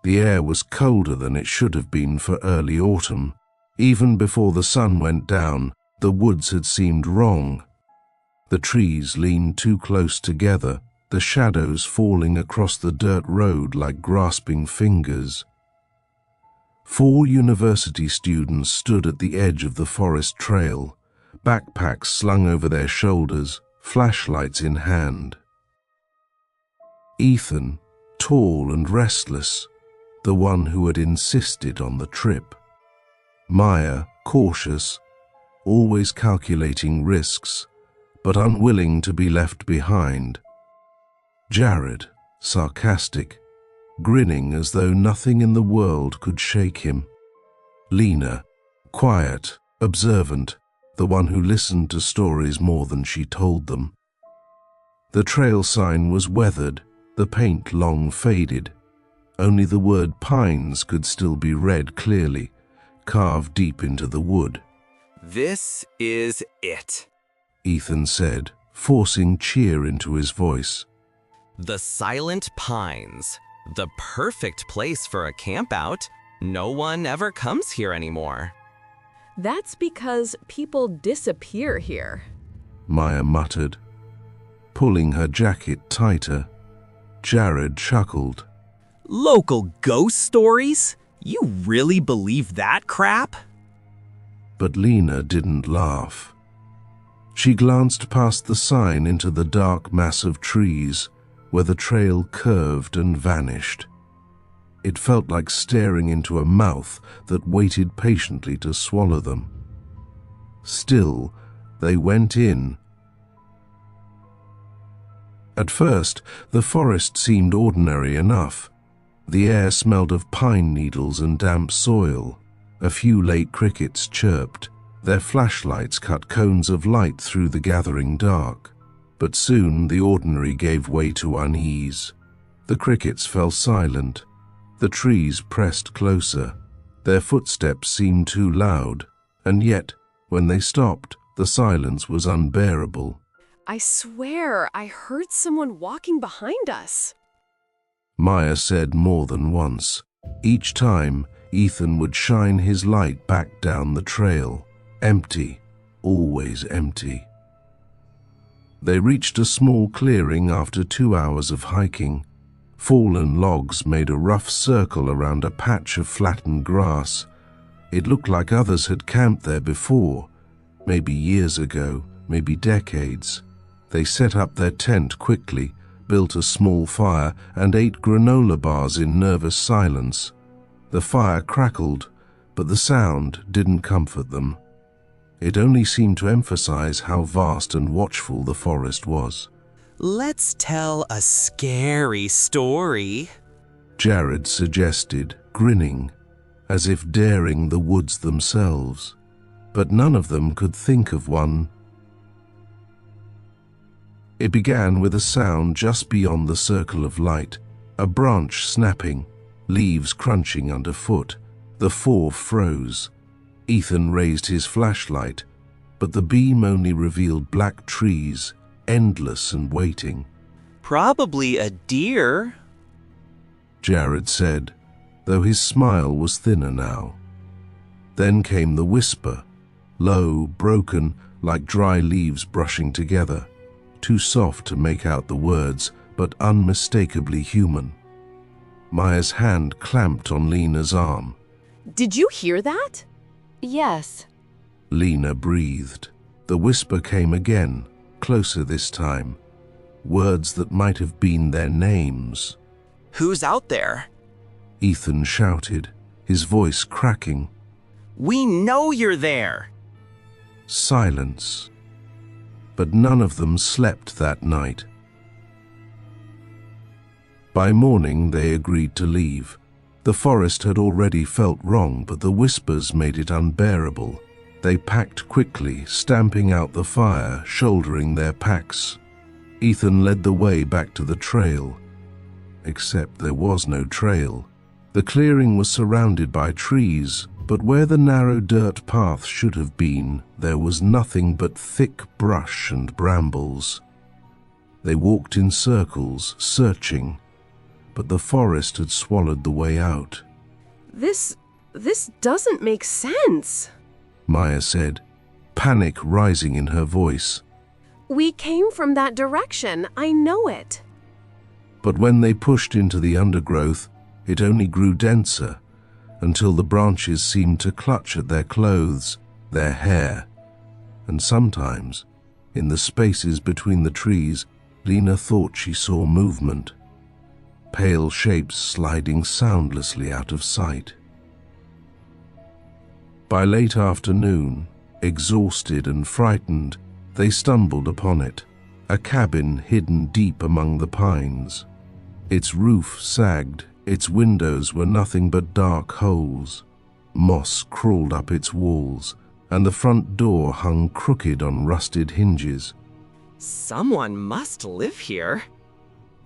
The air was colder than it should have been for early autumn. Even before the sun went down, the woods had seemed wrong. The trees leaned too close together, the shadows falling across the dirt road like grasping fingers. 4 university students stood at the edge of the forest trail, backpacks slung over their shoulders, flashlights in hand. Ethan, tall and restless, the one who had insisted on the trip. Maya, cautious, always calculating risks, but unwilling to be left behind. Jared, sarcastic, grinning as though nothing in the world could shake him. Lena, quiet, observant, the one who listened to stories more than she told them. The trail sign was weathered, the paint long faded. Only the word Pines could still be read clearly, carved deep into the wood. "This is it," Ethan said, forcing cheer into his voice. "The Silent Pines. The perfect place for a campout. No one ever comes here anymore." That's because people disappear here. Maya muttered, pulling her jacket tighter. Jared chuckled. Local ghost stories? You really believe that crap? But Lena didn't laugh. She glanced past the sign into the dark mass of trees, where the trail curved and vanished. It felt like staring into a mouth that waited patiently to swallow them. Still, they went in. At first, the forest seemed ordinary enough. The air smelled of pine needles and damp soil. A few late crickets chirped. Their flashlights cut cones of light through the gathering dark. But soon the ordinary gave way to unease. The crickets fell silent. The trees pressed closer. Their footsteps seemed too loud, and yet, when they stopped, the silence was unbearable. I swear I heard someone walking behind us. Maya said more than once. Each time, Ethan would shine his light back down the trail. Empty, always empty. They reached a small clearing after 2 hours of hiking. Fallen logs made a rough circle around a patch of flattened grass. It looked like others had camped there before, maybe years ago, maybe decades. They set up their tent quickly, built a small fire, and ate granola bars in nervous silence. The fire crackled, but the sound didn't comfort them. It only seemed to emphasize how vast and watchful the forest was. Let's tell a scary story, Jared suggested, grinning, as if daring the woods themselves. But none of them could think of one. It began with a sound just beyond the circle of light, a branch snapping, leaves crunching underfoot. The 4 froze. Ethan raised his flashlight, but the beam only revealed black trees, endless and waiting. Probably a deer, Jared said, though his smile was thinner now. Then came the whisper, low, broken, like dry leaves brushing together, too soft to make out the words, but unmistakably human. Maya's hand clamped on Lena's arm. Did you hear that? Yes. Lena breathed. The whisper came again, closer this time. Words that might have been their names. Who's out there? Ethan shouted, his voice cracking. We know you're there. Silence. But none of them slept that night. By morning they agreed to leave. The forest had already felt wrong, but the whispers made it unbearable. They packed quickly, stamping out the fire, shouldering their packs. Ethan led the way back to the trail. Except there was no trail. The clearing was surrounded by trees, but where the narrow dirt path should have been, there was nothing but thick brush and brambles. They walked in circles, searching, but the forest had swallowed the way out. This doesn't make sense. Maya said, panic rising in her voice. We came from that direction, I know it. But when they pushed into the undergrowth, it only grew denser, until the branches seemed to clutch at their clothes, their hair. And sometimes, in the spaces between the trees, Lena thought she saw movement. Pale shapes sliding soundlessly out of sight. By late afternoon, exhausted and frightened, they stumbled upon it, a cabin hidden deep among the pines. Its roof sagged, its windows were nothing but dark holes. Moss crawled up its walls, and the front door hung crooked on rusted hinges. Someone must live here.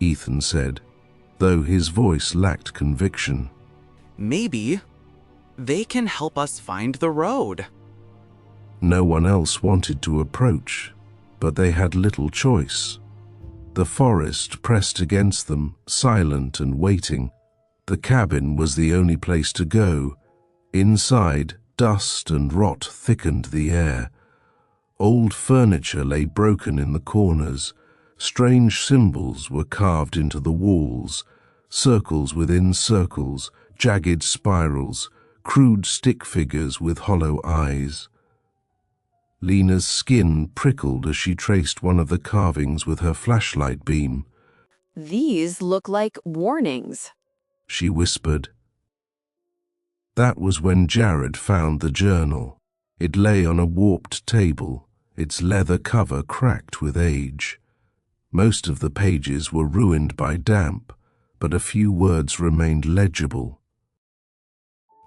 Ethan said, though his voice lacked conviction. Maybe they can help us find the road. No one else wanted to approach, but they had little choice. The forest pressed against them, silent and waiting. The cabin was the only place to go. Inside, dust and rot thickened the air. Old furniture lay broken in the corners. Strange symbols were carved into the walls, circles within circles, jagged spirals, crude stick figures with hollow eyes. Lena's skin prickled as she traced one of the carvings with her flashlight beam. These look like warnings, she whispered. That was when Jared found the journal. It lay on a warped table, its leather cover cracked with age. Most of the pages were ruined by damp, but a few words remained legible.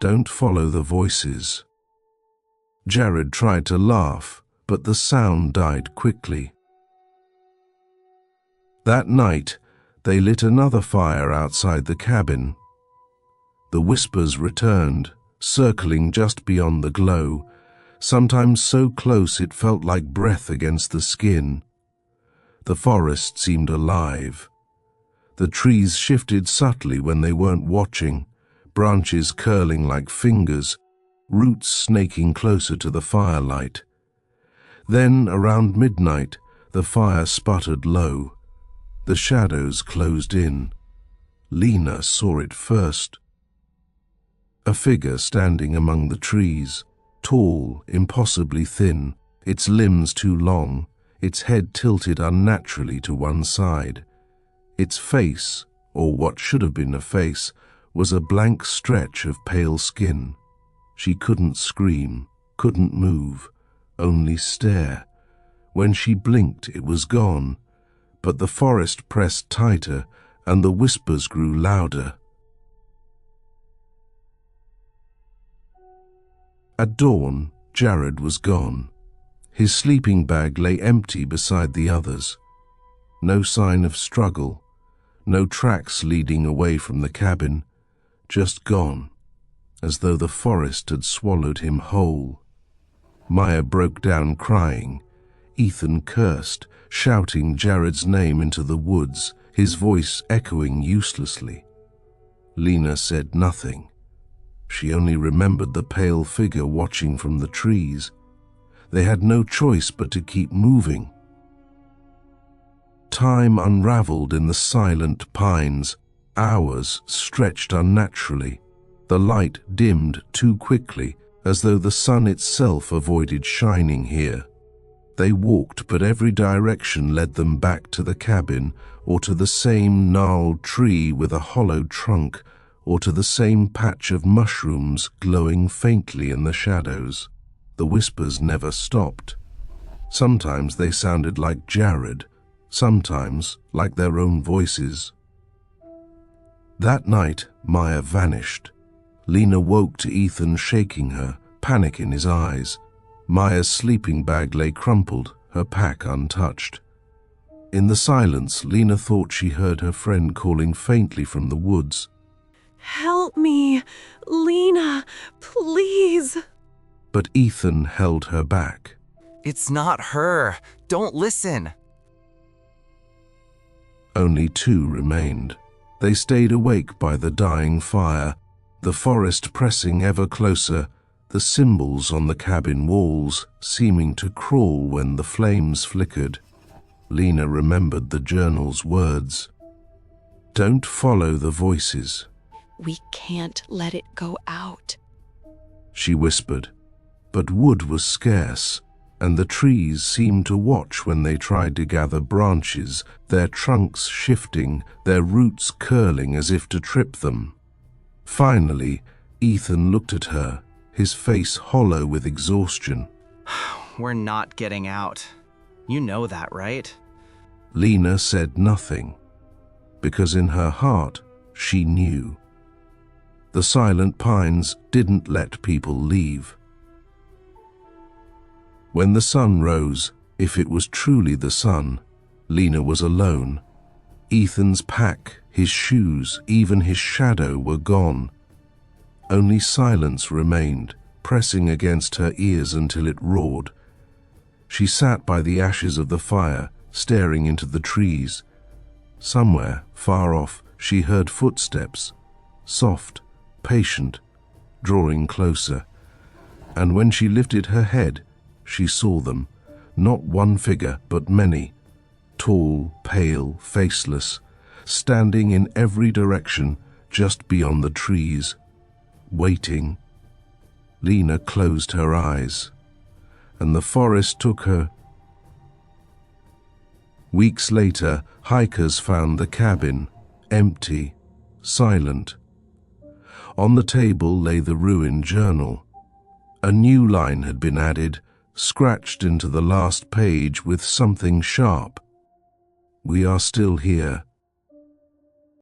Don't follow the voices. Jared tried to laugh, but the sound died quickly. That night, they lit another fire outside the cabin. The whispers returned, circling just beyond the glow, sometimes so close it felt like breath against the skin. The forest seemed alive. The trees shifted subtly when they weren't watching, branches curling like fingers, roots snaking closer to the firelight. Then, around midnight, the fire sputtered low. The shadows closed in. Lena saw it first. A figure standing among the trees, tall, impossibly thin, its limbs too long, its head tilted unnaturally to one side. Its face, or what should have been a face, was a blank stretch of pale skin. She couldn't scream, couldn't move, only stare. When she blinked, it was gone, but the forest pressed tighter and the whispers grew louder. At dawn, Jared was gone. His sleeping bag lay empty beside the others. No sign of struggle, no tracks leading away from the cabin, just gone, as though the forest had swallowed him whole. Maya broke down crying. Ethan cursed, shouting Jared's name into the woods, his voice echoing uselessly. Lena said nothing. She only remembered the pale figure watching from the trees. They had no choice but to keep moving. Time unraveled in the silent pines. Hours stretched unnaturally. The light dimmed too quickly, as though the sun itself avoided shining here. They walked, but every direction led them back to the cabin, or to the same gnarled tree with a hollow trunk, or to the same patch of mushrooms glowing faintly in the shadows. The whispers never stopped. Sometimes they sounded like Jared, sometimes like their own voices. That night, Maya vanished. Lena woke to Ethan shaking her, panic in his eyes. Maya's sleeping bag lay crumpled, her pack untouched. In the silence, Lena thought she heard her friend calling faintly from the woods. Help me, Lena, please. But Ethan held her back. It's not her. Don't listen. Only two remained. They stayed awake by the dying fire, the forest pressing ever closer, the symbols on the cabin walls seeming to crawl when the flames flickered. Lena remembered the journal's words. Don't follow the voices, We can't let it go out. she whispered. But wood was scarce, and the trees seemed to watch when they tried to gather branches, their trunks shifting, their roots curling as if to trip them. Finally, Ethan looked at her, his face hollow with exhaustion. We're not getting out. You know that, right? Lena said nothing, because in her heart she knew. The silent pines didn't let people leave. When the sun rose, if it was truly the sun, Lena was alone. Ethan's pack, his shoes, even his shadow were gone. Only silence remained, pressing against her ears until it roared. She sat by the ashes of the fire, staring into the trees. Somewhere, far off, she heard footsteps, soft, patient, drawing closer. And when she lifted her head, she saw them, not one figure, but many, tall, pale, faceless, standing in every direction just beyond the trees, waiting. Lena closed her eyes, and the forest took her. Weeks later, hikers found the cabin, empty, silent. On the table lay the ruined journal. A new line had been added, scratched into the last page with something sharp. We are still here,